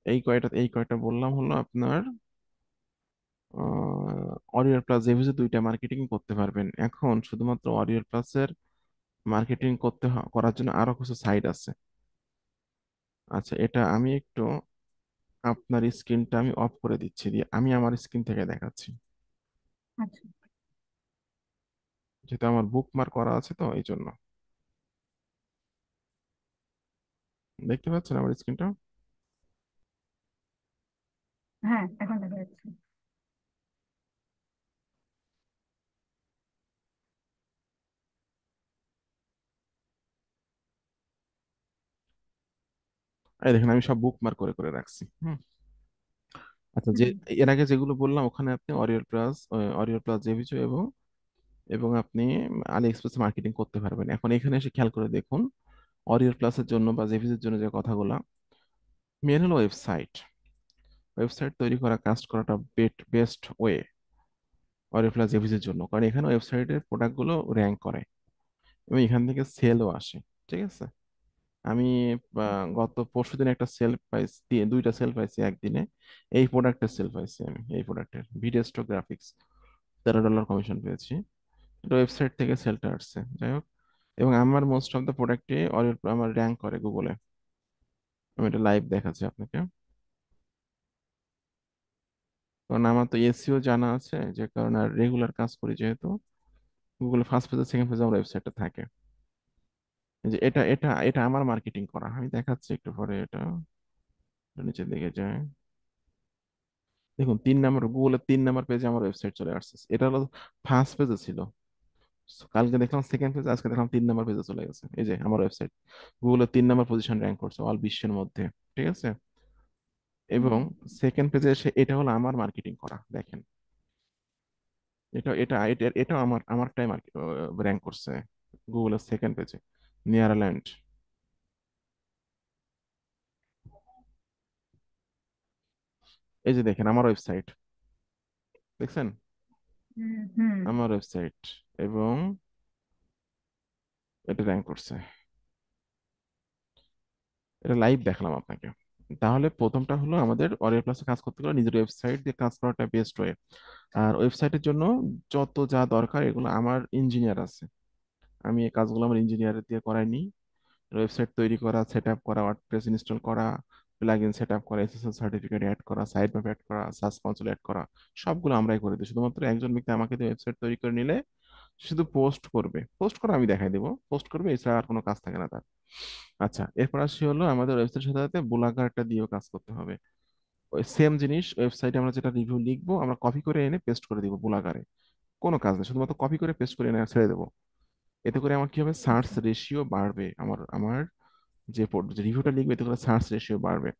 এই কয়টা বললাম হলো আপনার অরিয়র প্লাস জেভিজে দুইটা মার্কেটিং করতে পারবেন। এখন শুধুমাত্র অরিয়র প্লাসের মার্কেটিং করার জন্য আরো কিছু সাইট আছে। আচ্ছা, এটা আমি একটু আপনার স্ক্রিনটা আমি অফ করে দিচ্ছি, দিয়ে আমি আমার স্ক্রিন থেকে দেখাচ্ছি, আচ্ছা। যেহেতু আমার বুকমার্ক করা আছে তো এই জন্য। দেখতে পাচ্ছেন আমার স্ক্রিনটা? হ্যাঁ, এখন দেখা যাচ্ছে। এই দেখেন আমি সব বুকমার্ক করে করে রাখছি। আচ্ছা, যে হুম। এর আগে যেগুলো বললাম ওখানে আপনি অরিয়র প্লাস জেভিচো এবং এবং আপনি আলি এক্সপ্রেস মার্কেটিং করতে পারবেন। এখন এখানে এসে খেয়াল করে দেখুন, অরিয়র প্লাসের জন্য বা জেভিচের জন্য যে কথাগুলো, মেন হলো ওয়েবসাইট। ওয়েবসাইট তৈরি করা, কাস্ট করাটা বেস্ট ওয়ে অরিয়র প্লাস জেভিচের জন্য, কারণ এখানে ওয়েবসাইটের প্রোডাক্টগুলো র্যাঙ্ক করে এবং এখান থেকে সেলও আসে। ঠিক আছে। আমি গত পরশুদিন একটা সেল পাইছি, দুইটা সেল পাইছি একদিনে। এই প্রোডাক্টের সেল পাইছি আমি, এই প্রোডাক্টের ভিডিও স্টক গ্রাফিক্স, $13 কমিশন পেয়েছি। এটা ওয়েবসাইট থেকে সেলটা আসছে, যাই হোক। এবং আমার মোস্ট অফ দ্য প্রোডাক্টে আমার র্যাঙ্ক করে গুগলে। আমি এটা লাইভ দেখাচ্ছি আপনাকে, কারণ আমার তো এসইও জানা আছে, যে কারণে আর রেগুলার কাজ করি যেহেতু, গুগলে ফার্স্ট পেজে সেকেন্ড পেজে আমার ওয়েবসাইটটা থাকে। এই যে এটা এটা এটা আমার মার্কেটিং করা, আমি দেখাচ্ছি একটু পরে। এটা এটা নিচের দিকে যায়, দেখুন 3 নম্বর, গুগলের 3 নম্বর পেজে আমার ওয়েবসাইট চলে আসছে। এটা হলো ফার্স্ট পেজে ছিল, কালকে দেখলাম সেকেন্ড পেজে, আজকে দেখলাম 3 নম্বর পেজে চলে গেছে। এই যে আমার ওয়েবসাইট গুগলের 3 নম্বর পজিশন র্যাঙ্ক করছে অল বিশ্বের মধ্যে। ঠিক আছে। এবং হুম। সেকেন্ড পেজে এসে এটা হলো আমার মার্কেটিং করা, দেখেন। এটাও আমারটাই র্যাঙ্ক করছে গুগলের সেকেন্ড পেজে, নিয়ারল্যান্ড। এই যে দেখেন আমার ওয়েবসাইট, দেখছেন হুম। হুম। আমার ওয়েবসাইট, এবং এটা র্যাঙ্ক করছে। এটা লাইভ দেখালাম আপনাকে। তাহলে প্রথমটা হলো, আমাদের অরিয়া প্লাসে কাজ করতে গেলে নিজের ওয়েবসাইট দিয়ে কাজ করাটা বেস্ট ওয়ে। আর ওয়েবসাইটের জন্য যত যা দরকার এগুলো আমার ইঞ্জিনিয়ার আছে, আমি এই কাজগুলো আমার ইঞ্জিনিয়ার দিয়ে করাইনি। ওয়েবসাইট তৈরি করা, সেট আপ করা, ওয়ার্ডপ্রেস ইনস্টল করা, প্লাগইন সেট আপ করা, এসএসএল সার্টিফিকেট অ্যাড করা, সাইট ম্যাপ অ্যাড করা, সার্চ কনসোল অ্যাড করা, সবগুলো আমরাই করে দিই। শুধুমাত্র একজন ব্যক্তি আমাকে দিয়ে ওয়েবসাইট তৈরি করে নিলে শুধু পোস্ট করবে, পোস্ট করা আমি দেখাই দেবো, পোস্ট করবে, এছাড়া আর কোনো কাজ থাকে না তার। আচ্ছা, এরপর আসি হলো আমাদের ওয়েবসাইটের সাথে সাথে ব্লগারটা দিয়েও কাজ করতে হবে। ওই সেম জিনিস, ওয়েবসাইটে আমরা যেটা রিভিউ লিখবো আমরা কপি করে এনে পেস্ট করে দিব ব্লগারে। কোনো কাজ নেই, শুধুমাত্র কপি করে পেস্ট করে এনে ছেড়ে দেবো। এতে করে আমার কি হবে, সার্চ আচ্ছা। রেশিও বাড়বে। আমার আমার যে রিভিউটা লিখবে এতে করে সার্চ রেশিও বাড়বে।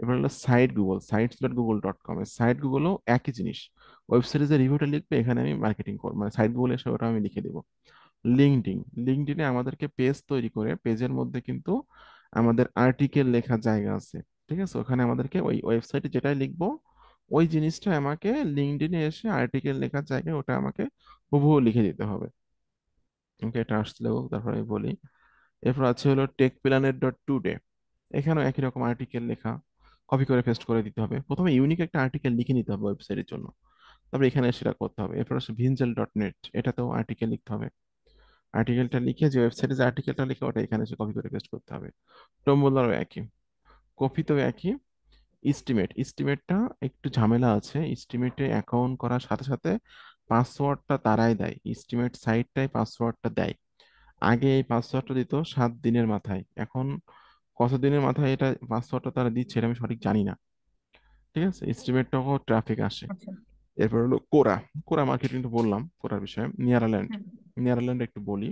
এবার হলো সাইট গুগল, sites.google.com, এর সাইট গুগলও একই জিনিস। ওয়েবসাইটে যে রিভিউটা লিখবে এখানে আমি মার্কেটিং করবো, মানে সাইট গুগলে এসে ওটা আমি লিখে দেবো। লিঙ্কডিন, লিঙ্কডিনে আমাদেরকে পেজ তৈরি করে, পেজের মধ্যে কিন্তু আমাদের আর্টিকেল লেখার জায়গা আছে। ঠিক আছে, ওখানে আমাদেরকে ওই ওয়েবসাইটে যেটাই লিখবো ওই জিনিসটা আমাকে লিঙ্কডিনে এসে আর্টিকেল লেখার জায়গায় ওটা আমাকে হুবহু লিখে দিতে হবে। ওকে, এটা আসলেও তারপরে আমি বলি। এরপর আছে হলো টেক প্ল্যানেট ডট টুডে, এখানেও একই রকম আর্টিকেল লেখা, কপি করে পেস্ট করে দিতে হবে। প্রথমে ইউনিক একটা আর্টিকেল লিখে নিতে হবে ওয়েবসাইটের জন্য, তারপরে এখানে সেটা করতে হবে। এরপর আছে ভিনজেল.নেট, এটাতেও আর্টিকেল লিখতে হবে। আর্টিকেলটা লিখে যে ওয়েবসাইটে যে আর্টিকেলটা লিখে ওটা এখানে এসে কপি করে পেস্ট করতে হবে। টোম্বলারও একই, কপিতেও একই। ইস্টিমেটটা একটু ঝামেলা আছে। ইস্টিমেটে অ্যাকাউন্ট করার সাথে সাথে পাসওয়ার্ডটা তারাই দেয়, ইস্টিমেট সাইটটাই পাসওয়ার্ডটা দেয়। আগে এই পাসওয়ার্ডটা দিত 7 দিনের মাথায়, এখন কতদিনের মাথায় এটা পাসওয়ার্ডটা তারা দিচ্ছে এটা আমি সঠিক জানি না। ঠিক আছে, এস্টিমেটটাও ট্রাফিক আসে। আচ্ছা। এরপর হলো কোরা, কোরা মার্কেটিং তো বললাম, কোরার বিষয়ে নিয়ারাল্যান্ড। হুম। নিয়ারাল্যান্ড একটু বলি।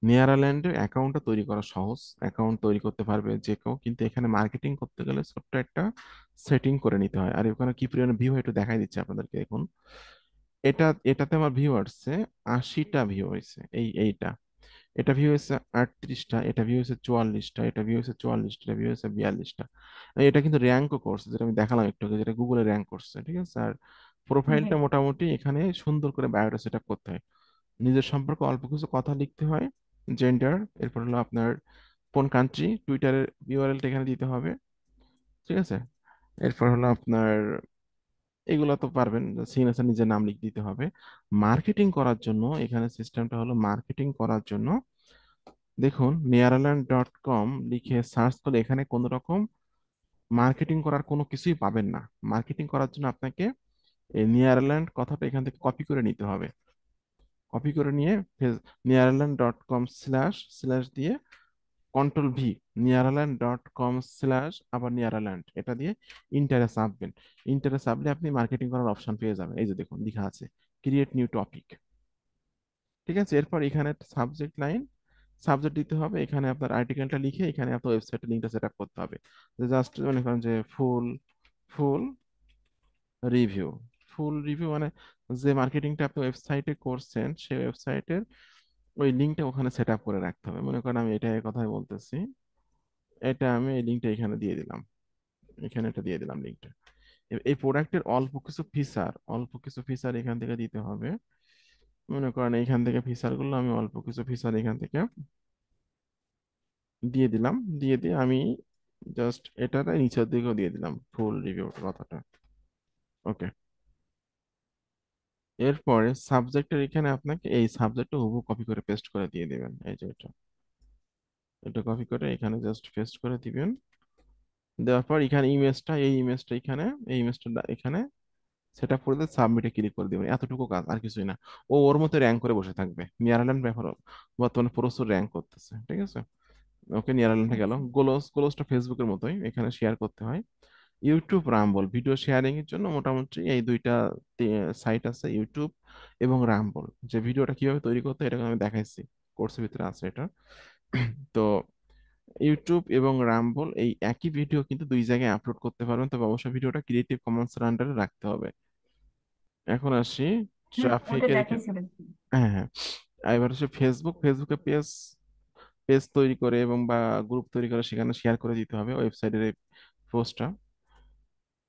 নিয়ারাল্যান্ডের অ্যাকাউন্টটা তৈরি করা সহজ, অ্যাকাউন্ট তৈরি করতে পারবে যে কেউ, কিন্তু এখানে মার্কেটিং করতে গেলে ছোট্ট একটা সেটিং করে নিতে হয়। আর ওখানে কি পরিমাণে ভিউ একটু দেখাই দিচ্ছে আপনাদেরকে, দেখুন। এটাতে আমার ভিউ আসছে 80টা ভিউ হয়েছে, এইটা। এটা ভিউ হয়েছে 38টা, এটা ভিউ হয়েছে 44টা, এটা ভিউ হয়েছে 44টা, এটা ভিউ হয়েছে 42টা। এটা কিন্তু র্যাঙ্কও করছে, যেটা আমি দেখালাম একটু আগে, যেটা গুগলে র্যাঙ্ক করছে। ঠিক আছে। আর জি। প্রোফাইলটা মোটামুটি এখানে সুন্দর করে বায়োটা সেট আপ করতে হয়, নিজের সম্পর্কে অল্প কিছু কথা লিখতে হয়, জেন্ডার, এরপর হলো আপনার কোন কান্ট্রি, টুইটারের ইউআরএলটা এখানে দিতে হবে। ঠিক আছে। এরপর হলো আপনার এগুলো তো পারবেন, সিগনেচার নিজের নাম লিখে দিতে হবে। মার্কেটিং করার জন্য এখানে সিস্টেমটা হলো, মার্কেটিং করার জন্য দেখুন nearland.com লিখে সার্চ করলে এখানে কোনো রকম মার্কেটিং করার কোনো কিছুই পাবেন না। মার্কেটিং করার জন্য আপনাকে এই নিয়ারল্যান্ড কথাটা এখান থেকে কপি করে নিতে হবে। কপি করে নিয়ে nearland.com// দিয়ে কন্ট্রোল V, nearland.com/ আবার নিয়ারল্যান্ড এটা দিয়ে ইন্টারে চাপবেন। ইন্টারে চাপলে আপনি মার্কেটিং করার অপশন পেয়ে যাবেন। এই যে দেখুন লেখা আছে ক্রিয়েট নিউ টপিক। ঠিক আছে, এরপর এখানে সাবজেক্ট লাইন, সাবজেক্ট দিতে হবে। এখানে আপনার আর্টিকেলটা লিখে এখানে আপনার ওয়েবসাইটের লিঙ্কটা সেট আপ করতে হবে। জাস্ট মনে করেন যে ফুল ফুল রিভিউ, ফুল রিভিউ মানে যে মার্কেটিংটা আপনি ওয়েবসাইটে করছেন সেই ওয়েবসাইটের ওই লিঙ্কটা ওখানে সেট আপ করে রাখতে হবে। মনে করেন আমি এটাই কথাই বলতেছি, এটা আমি এই লিঙ্কটা এখানে দিয়ে দিলাম, এখানে এটা দিয়ে দিলাম লিঙ্কটা। এই প্রোডাক্টের অল্প কিছু ফিচার এখান থেকে দিতে হবে। মনে করেন এখান থেকে ফিচার গুলো আমি অল্প কিছু ফিচার এখান থেকে দিয়ে দিলাম। দিয়ে দিয়ে আমি জাস্ট এটাতে নিচের দিকেও দিয়ে দিলাম ফুল রিভিউ কথাটা। ওকে, এরপরে সাবজেক্টের এখানে আপনাকে এই সাবজেক্টটা হুবহু কপি করে পেস্ট করে দিয়ে দিবেন। এই যে এটা, এটা কপি করে এখানে জাস্ট পেস্ট করে দিবেন। দেওয়ার পর এখানে ইমেজটা, এই ইমেজটা এখানে, এই ইমেজটা এখানে সেট আপ করে দিয়ে সাবমিটে ক্লিক করে দিবেন। এতটুকু কাজ, আর কিছুই না। ও ওর মতো র্যাঙ্ক করে বসে থাকবে। নিয়ারল্যান্ড ব্যাপার বর্তমানে প্রচুর র্যাঙ্ক করতেছে। ঠিক আছে, ওকে নিয়ারল্যান্ডে গেল। আচ্ছা। গোলসটা ফেসবুকের মতোই, এখানে শেয়ার করতে হয়। ইউটিউব, রাম্বল ভিডিও শেয়ারিং এর জন্য মোটামুটি এই দুইটা সাইট আছে, ইউটিউব এবং রাম্বল। যে ভিডিওটা কিভাবে তৈরি করতে হয় এটা আমি দেখাইছি, কোর্সের ভিতরে আছে এটা। তো ইউটিউব এবং রাম্বল এই একই ভিডিও কিন্তু দুই জায়গায় আপলোড করতে পারবেন, তবে অবশ্যই ভিডিওটা ক্রিয়েটিভ কমন্স এর আন্ডারে রাখতে হবে। এখন আসি ওটা ট্রাফিকের এখানে। দেখাইছিলেন। হ্যাঁ হ্যাঁ, এবার হচ্ছে ফেসবুকে পেজ পেজ তৈরি করে এবং বা গ্রুপ তৈরি করে সেখানে শেয়ার করে দিতে হবে ওয়েবসাইটের এই পোস্টটা।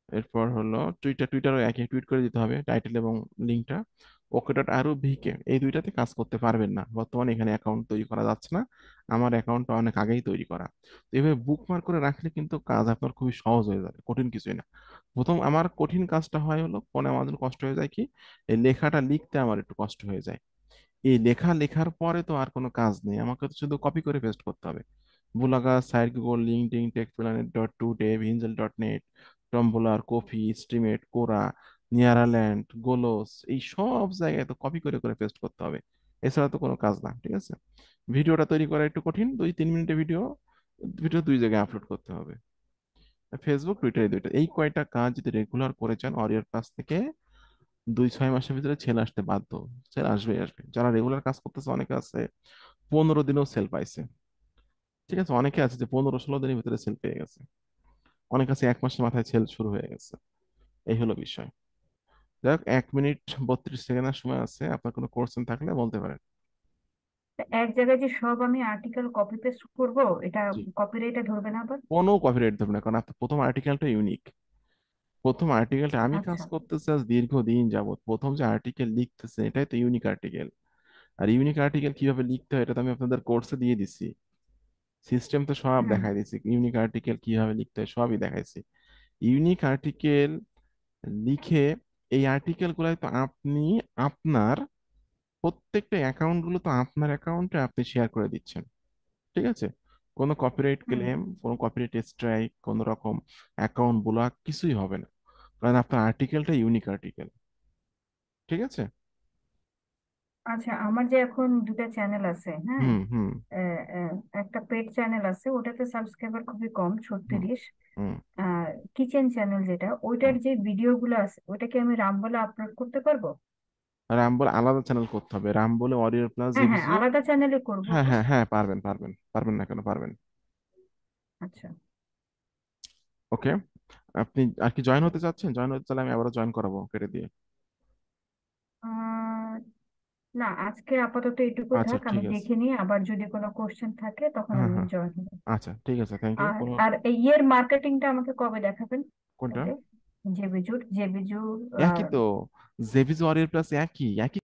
এরপর হলো টুইটারও একই টুইট করে দিতে হবে টাইটেল এবং লিঙ্কটা। ওকে ডট আরও ভিকে এই দুইটাতে কাজ করতে পারবেন না, বর্তমানে এখানে অ্যাকাউন্ট তৈরি করা যাচ্ছে না। আমার অ্যাকাউন্টটা অনেক আগেই তৈরি করা। তো এইভাবে বুকমার্ক করে রাখলে কিন্তু কাজ আপনার খুবই সহজ হয়ে যাবে, কঠিন কিছুই না। প্রথম আমার কঠিন কাজটা হয় হলো ফোনে আমার জন্য কষ্ট হয়ে যায় কি, এই লেখাটা লিখতে আমার একটু কষ্ট হয়ে যায়। এই লেখার পরে তো আর কোনো কাজ নেই, আমাকে তো শুধু কপি করে পেস্ট করতে হবে। বুলাগা, সাইট গুগল, লিঙ্কডিন, টেক্সপ্ল্যানেট.টুডে, ভিনজেল.নেট, টম্বলার, কফি, স্ট্রিমেট, কোরা, নিয়ারাল্যান্ড, গোলোস, এই সব জায়গায় তো কপি করে করে পেস্ট করতে হবে। এছাড়া তো কোনো কাজ না। ঠিক আছে, ভিডিওটা তৈরি করা একটু কঠিন, 2-3 মিনিটের ভিডিও, ভিডিও দুই জায়গায় আপলোড করতে হবে। ফেসবুক, টুইটার, এই দুইটা, এই কয়টা কাজ যদি রেগুলার করে যান অরিয়র কাছ থেকে 2-6 মাসের ভিতরে ছেলে আসতে বাধ্য। ছেলে আসবেই আসবে, যারা রেগুলার কাজ করতেছে অনেকে আছে 15 দিনেও সেল পাইছে। ঠিক আছে, অনেকে আছে যে 15-16 দিনের ভিতরে সেল পেয়ে গেছে। অনেক আছে 1 মাসের মাথায় সেল শুরু হয়ে গেছে। এই হলো বিষয়। যাই হোক, 1 মিনিট 32 সেকেন্ডের সময় আছে, আপনার কোনো কোশ্চেন থাকলে বলতে পারেন। তা এক জায়গায় যে সব আমি আর্টিকেল কপি পেস্ট করব, এটা জি, কপিরাইটে ধরবে না আবার? কোনো কপিরাইট দেবে না, কারণ আপনার প্রথম আর্টিকেলটা ইউনিক। প্রথম আর্টিকেলটা আমি কাজ আচ্ছা। করতেছি আজ দীর্ঘদিন যাবত, প্রথম যে আর্টিকেল লিখতেছে এটাই তো ইউনিক আর্টিকেল। আর ইউনিক আর্টিকেল কিভাবে লিখতে হয় এটা তো আমি আপনাদের কোর্সে দিয়ে দিছি। সিস্টেম তো সব হুম। দেখাই দিছি, ইউনিক আর্টিকেল কিভাবে লিখতে হয় সবই দেখাইছি। ইউনিক আর্টিকেল লিখে এই আর্টিকেল গুলাই তো আপনি আপনার প্রত্যেকটা অ্যাকাউন্ট গুলো তো আপনার অ্যাকাউন্টে আপনি শেয়ার করে দিচ্ছেন। ঠিক আছে, কোনো কপিরাইট হুম। ক্লেম, কোনো কপিরাইট স্ট্রাইক, কোনো রকম অ্যাকাউন্ট ব্লক কিছুই হবে না, কারণ আপনার আর্টিকেলটা ইউনিক আর্টিকেল। ঠিক আছে। আচ্ছা, আমার যে এখন দুটা চ্যানেল আছে, হ্যাঁ। হুম হুম আহ, একটা পেড চ্যানেল আছে, ওটাতে সাবস্ক্রাইবার খুবই কম, হুম 36। হুম আর কিচেন চ্যানেল যেটা, ওইটার হুম। যে ভিডিওগুলো আছে ওটাকে আমি রামবলে আপলোড করতে পারবো? রামবল আলাদা চ্যানেল করতে হবে, রামবলে অরিয়র প্লাস হ্যাঁ হ্যাঁ, জেভিজিও। আলাদা চ্যানেলে করব। হ্যাঁ হ্যাঁ হ্যাঁ, পারবেন পারবেন, পারবেন না কেন, পারবেন। আচ্ছা। ওকে, আপনি আর কি জয়েন হতে চাচ্ছেন? জয়েন হতে চাইলে আমি আবারও জয়েন করাবো কেটে দিয়ে। আহ না, আজকে আপাতত এটুকু আচ্ছা থাক, আমি ঠিক আছে। দেখে নিই, আবার যদি কোনো কোশ্চেন থাকে তখন হ্যাঁ আমি হ্যাঁ, জয়েন হবো। আচ্ছা ঠিক আছে, থ্যাংক ইউ। আর কোনো আর এই ইয়ের মার্কেটিংটা আমাকে কবে দেখাবেন কোনটা? তাহলে? জেবিজুর। একই তো, জেভিজ ওয়ারিয়র প্লাস একই একই